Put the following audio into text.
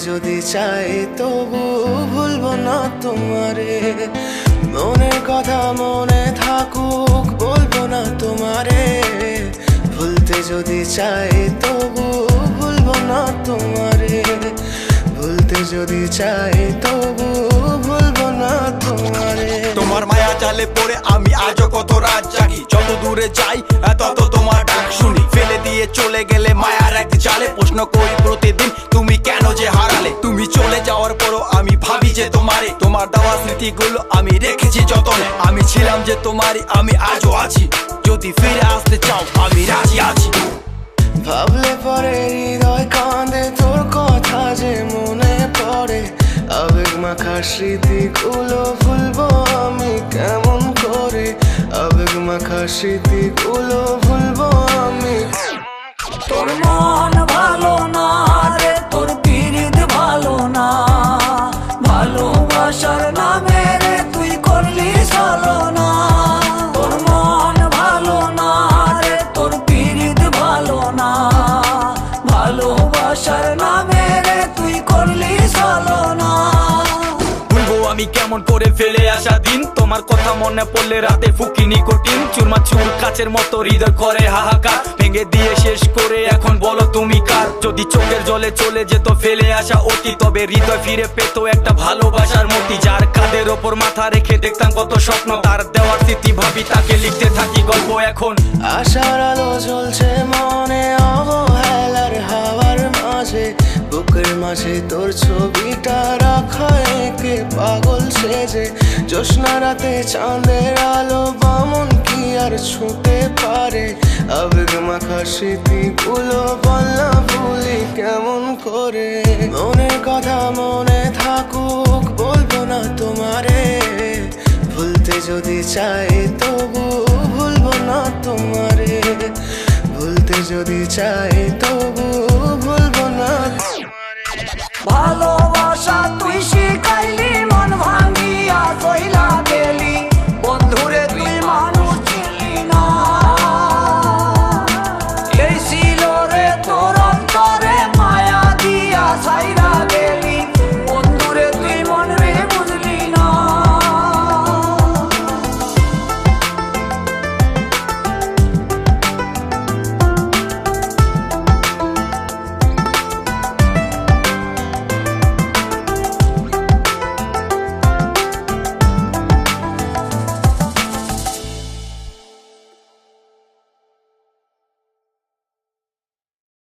যদি চাই তবু ভুলবো না তোমারে। মনের কথা মনে থাকুক বলবো না তোমারে। ভুলতে যদি চাই তবু ভুলবো না তোমারে। ভুলতে যদি চাই তবু ভুলবো না তোমারে। তোমার মায়া জালে পড়ে আমি আজও কত রাত জাগি। যত দূরে যাই তত তোমার ডাক শুনি। ফেলে দিয়ে চলে গেলে মায়ার এক জালে প্রশ্ন করি প্রতিদিন তুমি কেন যে হারালে। তুমি চলে যাওয়ার পরও আমি ভাবি যে তোমারে। তোমার দেওয়া স্মৃতিগুলো আমি রেখেছি যতনে। আমি ছিলাম যে তোমারই, আমি আজও আছি। যদি ফিরে আসতে চাও আমি রাজি আছি। ভাবলে পরে হৃদয় কাঁদে, তোর কথা যে মনে পড়ে। আবেগ মাখা স্মৃতিগুলো ভুলবো আমি কেমন করে। আবেগ মাখা স্মৃতিগুলো ভুলবো আমি। তোর মন ভালো না রে, তোর পিরিত ভালো না। ভালোবাসার নামে রে তুই করলি ছলনা। তোর মন ভালো না রে, তোর পিরিত ভালো না। ভালোবাসার নামে রে তুই করলি ছলনা। ভুলবো আমি কেমন করে ফেলে আসা দিন। তোমার কথা মনে পড়লে রাতে ফুকি নিকোটিন। চুরমা চুর কাচের মতো হৃদয় করে হাহাকার। ভেঙে দিয়ে শেষ করে এখন বলো তুমি কার। যদি চোখের জলে চলে যেত ফেলে আসা অতি, তবে হৃদয় ফিরে পেত একটা ভালোবাসার মতি। যার কাঁধের ওপর মাথা রেখে দেখতাম কত স্বপ্ন, তার দেওয়ার স্মৃতি ভাবি তাকে লিখতে থাকি গল্প এখন। আশার আলো জ্বলছে মনে অবহেলার হাওয়ার মাঝে। বুকের মাঝে তোর ছবিটা রাখা একে পাগল সেজে। জ্যোৎস্না রাতে চাঁদের আলো বামন কি আর ছুঁতে পারে। আবেগ মাখা স্মৃতিগুলো বলনা ভুলি কেমন করে। মনের কথা মনে থাকুক বলবো না তোমারে। ভুলতে যদি চাই তবু ভুলবো না তোমারে। ভুলতে যদি চাই তবু ভুলবো না তোমারে। ভালোবাসা তুই শিখাইলি